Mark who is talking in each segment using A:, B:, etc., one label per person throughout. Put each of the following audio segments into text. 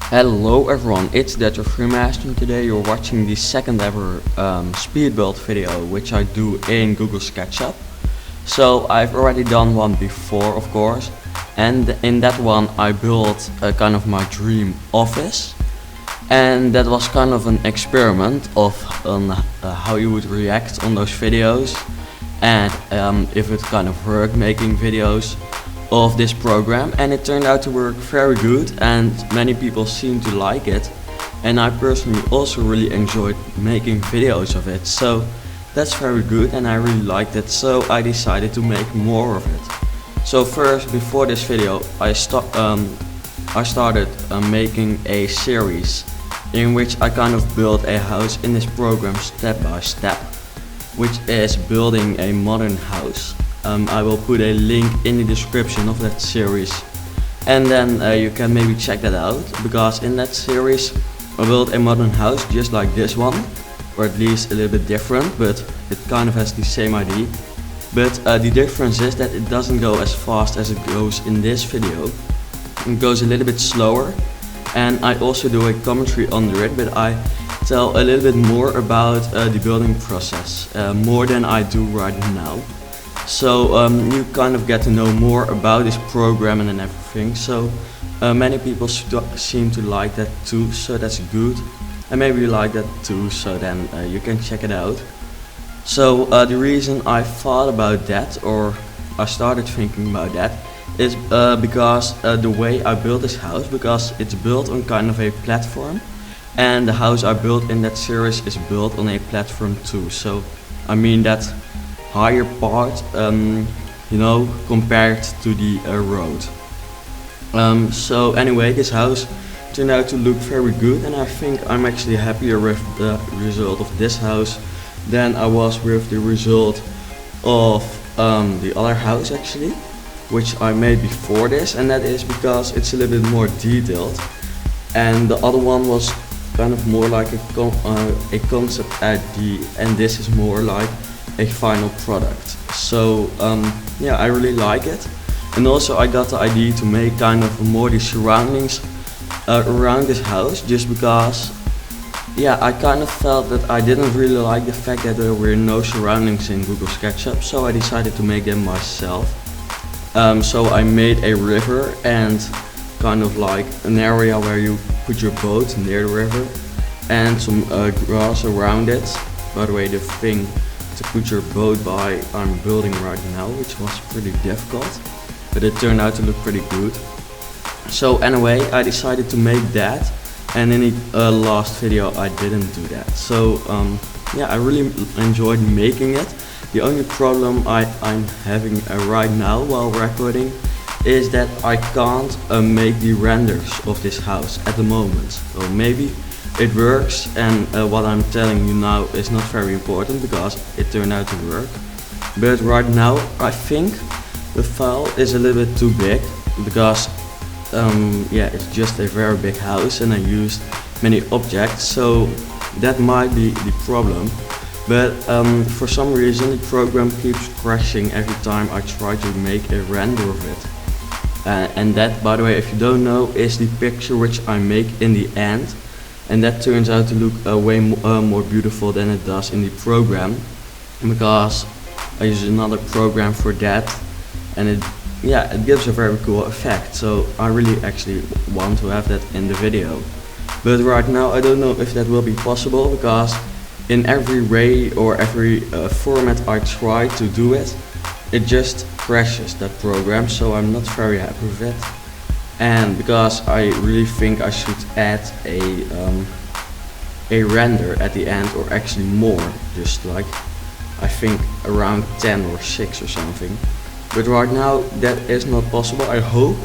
A: Hello everyone, it's That Your Freemaster, and today you're watching the second ever speed build video which I do in Google SketchUp. So I've already done one before, of course, and in that one I built a kind of my dream office, and that was kind of an experiment of how you would react on those videos and if it kind of worked making videos of this program, and it turned out to work very good and many people seem to like it, and I personally also really enjoyed making videos of it, so that's very good and I really liked it, so I decided to make more of it. So first, before this video, I started making a series in which I kind of built a house in this program step by step, which is building a modern house. I will put a link in the description of that series, and then you can maybe check that out, because in that series I built a modern house just like this one, or at least a little bit different, but it kind of has the same idea. But the difference is that it doesn't go as fast as it goes in this video. It goes a little bit slower, and I also do a commentary under it, but I tell a little bit more about the building process, more than I do right now. So you kind of get to know more about this program and everything. So many people seem to like that too, so that's good. And maybe you like that too, so then you can check it out. So the reason I thought about that, or I started thinking about that, is because the way I built this house, because it's built on kind of a platform, and the house I built in that series is built on a platform too. So I mean that higher part, compared to the road. So anyway, this house turned out to look very good, and I think I'm actually happier with the result of this house than I was with the result of the other house actually, which I made before this, and that is because it's a little bit more detailed, and the other one was kind of more like a concept idea, and this is more like a final product. So yeah, I really like it, and also I got the idea to make kind of more the surroundings around this house, just because yeah, I kind of felt that I didn't really like the fact that there were no surroundings in Google SketchUp, so I decided to make them myself. So I made a river and kind of like an area where you put your boat near the river, and some grass around it. By the way, the thing to put your boat by I'm building right now, which was pretty difficult, but it turned out to look pretty good. So anyway, I decided to make that, and in the last video I didn't do that. So yeah, I really enjoyed making it. The only problem I'm having right now while recording is that I can't make the renders of this house at the moment. So maybe it works, and what I'm telling you now is not very important because it turned out to work. But right now I think the file is a little bit too big, because yeah, it's just a very big house and I used many objects, so that might be the problem. But for some reason the program keeps crashing every time I try to make a render of it. And that, by the way, if you don't know, is the picture which I make in the end. And that turns out to look way more beautiful than it does in the program, because I use another program for that, and it gives a very cool effect. So I really actually want to have that in the video. But right now I don't know if that will be possible, because in every way or every format I try to do it, it just crashes that program, so I'm not very happy with it. And because I really think I should add a render at the end, or actually more, just like I think around 10 or 6 or something. But right now that is not possible. I hope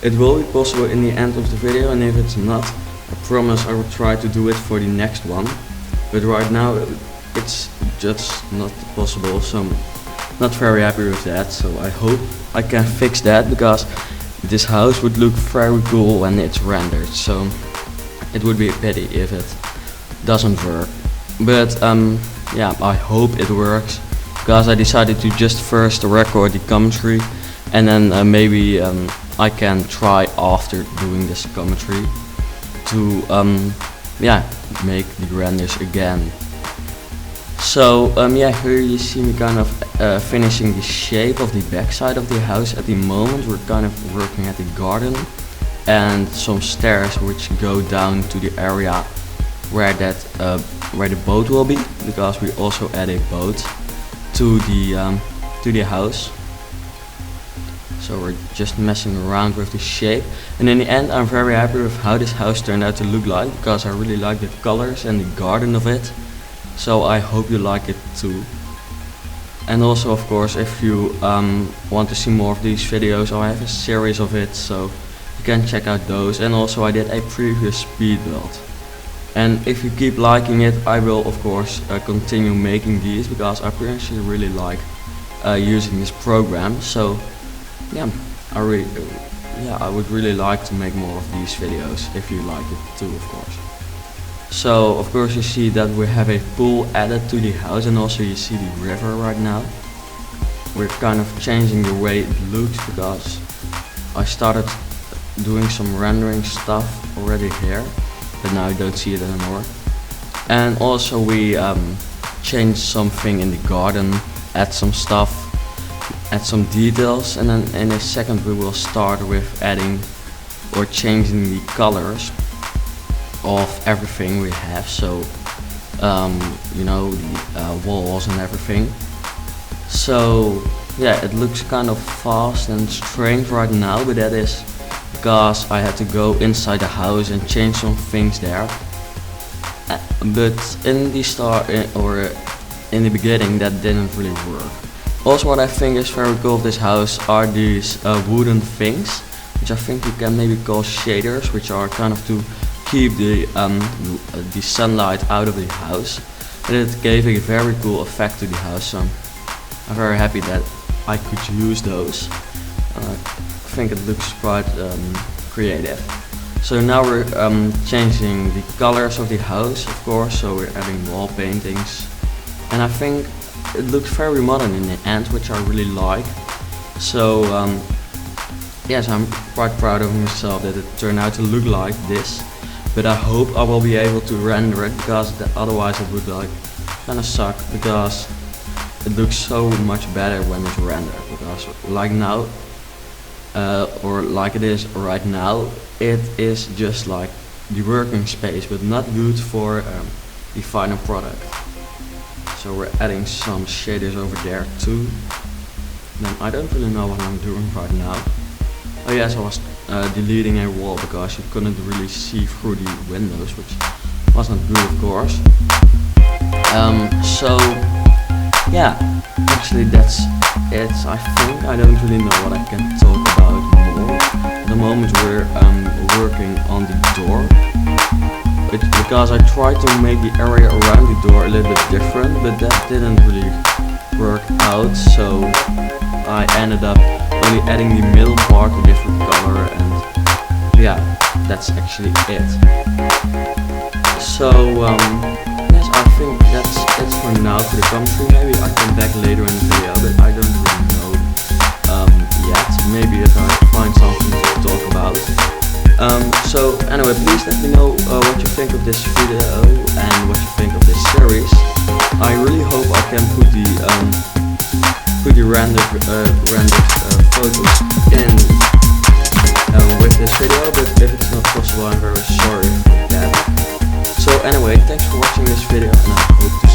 A: it will be possible in the end of the video, and if it's not, I promise I will try to do it for the next one. But right now it's just not possible, so I'm not very happy with that. So I hope I can fix that, because this house would look very cool when it's rendered, so it would be a pity if it doesn't work. But yeah, I hope it works, because I decided to just first record the commentary, and then maybe I can try after doing this commentary to yeah, make the renders again. So yeah, here you see me kind of finishing the shape of the backside of the house. At the moment we're kind of working at the garden and some stairs which go down to the area where the boat will be, because we also add a boat to the house. So we're just messing around with the shape, and in the end I'm very happy with how this house turned out to look like, because I really like the colors and the garden of it. So I hope you like it too. And also, of course, if you want to see more of these videos, I have a series of it, so you can check out those. And also I did a previous speed build. And if you keep liking it, I will of course continue making these, because I personally really like using this program. So yeah, I would really like to make more of these videos if you like it too, of course. So of course you see that we have a pool added to the house, and also you see the river right now. We're kind of changing the way it looks, because I started doing some rendering stuff already here, but now I don't see it anymore. And also we changed something in the garden, add some stuff, add some details, and then in a second we will start with adding or changing the colors of everything we have. So you know, the walls and everything. So yeah, it looks kind of fast and strange right now, but that is because I had to go inside the house and change some things there. But in the start or in the beginning that didn't really work. Also what I think is very cool of this house are these wooden things, which I think you can maybe call shaders, which are kind of to keep the sunlight out of the house. And it gave a very cool effect to the house, so I'm very happy that I could use those. I think it looks quite creative. So now we're changing the colors of the house, of course, so we're adding wall paintings. And I think it looks very modern in the end, which I really like. So yes, I'm quite proud of myself that it turned out to look like this. But I hope I will be able to render it, because otherwise it would like kind of suck, because it looks so much better when it's rendered. Because like now, or like it is right now, it is just like the working space, but not good for the final product. So we're adding some shaders over there too. Then I don't really know what I'm doing right now. Oh yes, I was deleting a wall because you couldn't really see through the windows, which wasn't good, of course. So yeah, actually that's it. I think I don't really know what I can talk about more. At the moment we're working on the door, because I tried to make the area around the door a little bit different, but that didn't really work out. So I ended up only adding the middle part a different color, and yeah, that's actually it. So yes, I think that's it for now for the commentary. Maybe I come back later in the video, but I don't really know yet. Maybe if I find something to talk about. So anyway, please let me know what you think of this video and what you think of this series. I really hope I can put the rendered photos in with this video, but if it's not possible, I'm very sorry for that. So anyway, thanks for watching this video, and I hope to